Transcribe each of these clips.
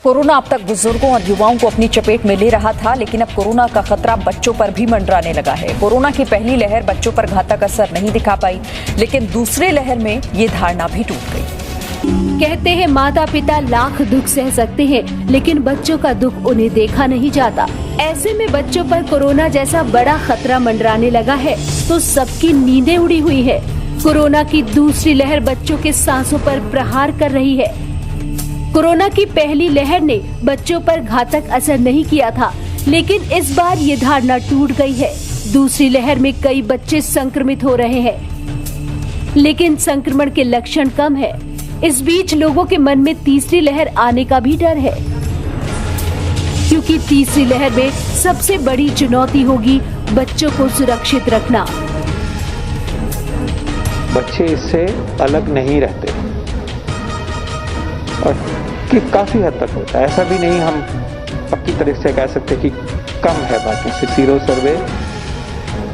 Corona अब तक बुजुर्गों और युवाओं को अपनी चपेट में ले रहा था, लेकिन अब कोरोना का खतरा बच्चों पर भी मंडराने लगा है। कोरोना की पहली लहर बच्चों पर घातक असर नहीं दिखा पाई, लेकिन दूसरी लहर में ये धारणा भी टूट गई। कहते हैं माता पिता लाख दुख सह सकते हैं, लेकिन बच्चों का दुख उन्हें देखा नहीं जाता। ऐसे में बच्चों पर कोरोना जैसा बड़ा खतरा मंडराने लगा है तो सबकी नींदें उड़ी हुई है। कोरोना की दूसरी लहर बच्चों के सांसों पर प्रहार कर रही है। कोरोना की पहली लहर ने बच्चों पर घातक असर नहीं किया था, लेकिन इस बार ये धारणा टूट गई है। दूसरी लहर में कई बच्चे संक्रमित हो रहे हैं, लेकिन संक्रमण के लक्षण कम है। इस बीच लोगों के मन में तीसरी लहर आने का भी डर है, क्योंकि तीसरी लहर में सबसे बड़ी चुनौती होगी बच्चों को सुरक्षित रखना। बच्चे इससे अलग नहीं रहते और कि काफी हद तक होता है। ऐसा भी नहीं हम पक्की तरह से कह सकते कि कम है। बाकी से सीरो सर्वे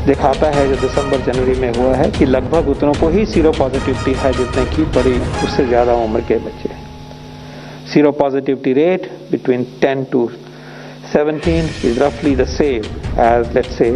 दिखाता है जो दिसंबर जनवरी में हुआ है कि लगभग उतनों को ही सीरो पॉजिटिविटी है जितने की बड़ी उससे ज्यादा उम्र के बच्चे। Sero positivity rate between 10 to 17 is roughly the same as let's say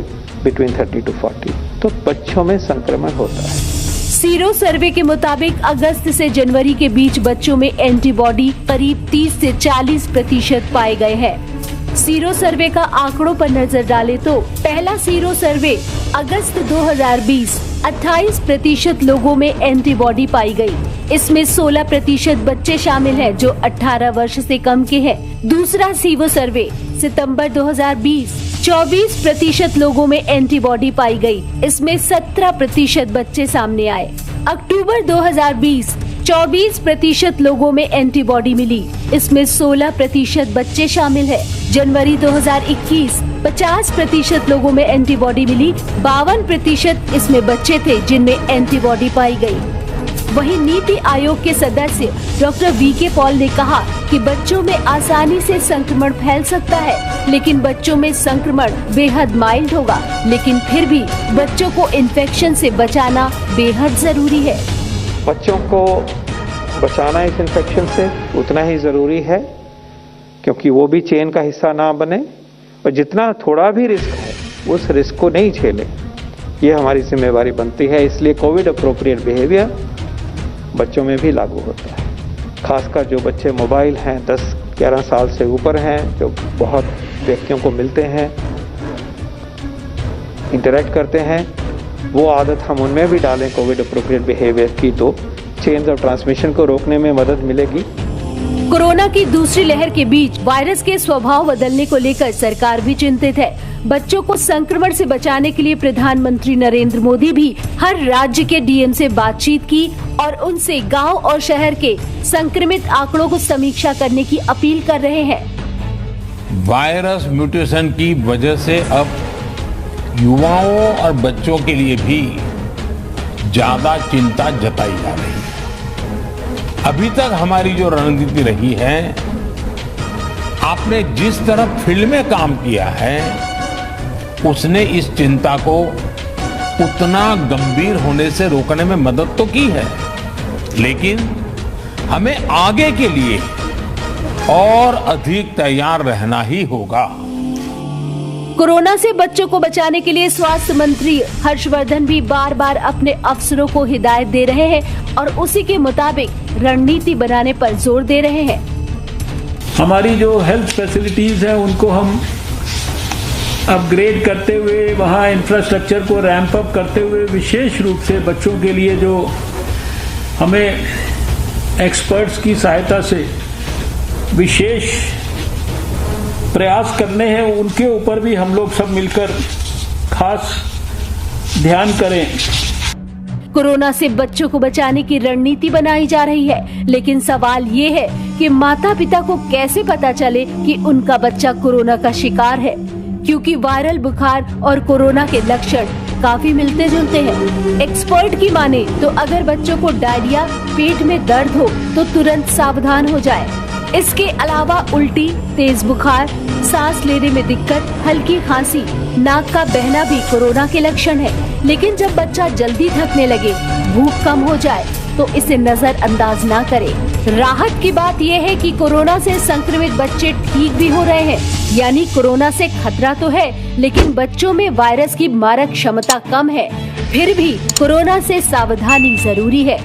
between 30 to 40। तो बच्चों में संक्रमण होता है। सीरो सर्वे के मुताबिक अगस्त से जनवरी के बीच बच्चों में एंटीबॉडी करीब 30 से 40% पाए गए हैं। सीरो सर्वे का आंकड़ों पर नजर डालें तो पहला सीरो सर्वे अगस्त 2020 28% लोगों में एंटीबॉडी पाई गई। इसमें 16% बच्चे शामिल हैं जो 18 वर्ष से कम के हैं। दूसरा सीरो सर्वे सितंबर 2020 24% लोगों में एंटीबॉडी पाई गई। इसमें 17% बच्चे सामने आए। अक्टूबर 2020 24% लोगों में एंटीबॉडी मिली। इसमें 16% बच्चे शामिल हैं। जनवरी 2021 50% लोगों में एंटीबॉडी मिली। 52% इसमें बच्चे थे जिनमें एंटीबॉडी पाई गई। वहीं नीति आयोग के सदस्य डॉक्टर वीके पॉल ने कहा कि बच्चों में आसानी से संक्रमण फैल सकता है, लेकिन बच्चों में संक्रमण बेहद माइल्ड होगा। लेकिन फिर भी बच्चों को इन्फेक्शन से बचाना बेहद जरूरी है। बच्चों को बचाना इस इन्फेक्शन से उतना ही जरूरी है, क्योंकि वो भी चेन का हिस्सा ना बने और जितना थोड़ा भी रिस्क है उस रिस्क को नहीं झेले। ये हमारी जिम्मेवारी बनती है। इसलिए कोविड अप्रोप्रिएट बिहेवियर बच्चों में भी लागू होता है। खासकर जो बच्चे मोबाइल हैं 10-11 साल से ऊपर हैं, जो बहुत व्यक्तियों को मिलते हैं, इंटरेक्ट करते हैं, वो आदत हम उनमें भी डालें कोविड अप्रोप्रिएट बिहेवियर की, तो चेन ऑफ ट्रांसमिशन को रोकने में मदद मिलेगी। कोरोना की दूसरी लहर के बीच वायरस के स्वभाव बदलने को लेकर सरकार भी चिंतित है। बच्चों को संक्रमण से बचाने के लिए प्रधानमंत्री नरेंद्र मोदी भी हर राज्य के डीएम से बातचीत की और उनसे गांव और शहर के संक्रमित आंकड़ों को समीक्षा करने की अपील कर रहे हैं। वायरस म्यूटेशन की वजह से अब युवाओं और बच्चों के लिए भी ज्यादा चिंता जताई जा रही है। अभी तक हमारी जो रणनीति रही है, आपने जिस तरह फील्ड में काम किया है, उसने इस चिंता को उतना गंभीर होने से रोकने में मदद तो की है, लेकिन हमें आगे के लिए और अधिक तैयार रहना ही होगा। कोरोना से बच्चों को बचाने के लिए स्वास्थ्य मंत्री हर्षवर्धन भी बार बार अपने अफसरों को हिदायत दे रहे हैं और उसी के मुताबिक रणनीति बनाने पर जोर दे रहे हैं। हमारी जो हेल्थ फैसिलिटीज हैं उनको हम अपग्रेड करते हुए, वहाँ इंफ्रास्ट्रक्चर को रैंप अप करते हुए, विशेष रूप से बच्चों के लिए जो हमें एक्सपर्ट्स की सहायता से विशेष प्रयास करने हैं, उनके ऊपर भी हम लोग सब मिलकर खास ध्यान करें। कोरोना से बच्चों को बचाने की रणनीति बनाई जा रही है, लेकिन सवाल ये है कि माता पिता को कैसे पता चले कि उनका बच्चा कोरोना का शिकार है, क्योंकि वायरल बुखार और कोरोना के लक्षण काफी मिलते जुलते हैं। एक्सपर्ट की माने तो अगर बच्चों को डायरिया, पेट में दर्द हो तो तुरंत सावधान हो जाए। इसके अलावा उल्टी, तेज बुखार, सांस लेने में दिक्कत, हल्की खांसी, नाक का बहना भी कोरोना के लक्षण है। लेकिन जब बच्चा जल्दी थकने लगे, भूख कम हो जाए तो इसे नजरअंदाज ना करें। राहत की बात यह है कि कोरोना से संक्रमित बच्चे ठीक भी हो रहे हैं, यानी कोरोना से खतरा तो है, लेकिन बच्चों में वायरस की मारक क्षमता कम है। फिर भी कोरोना से सावधानी जरूरी है।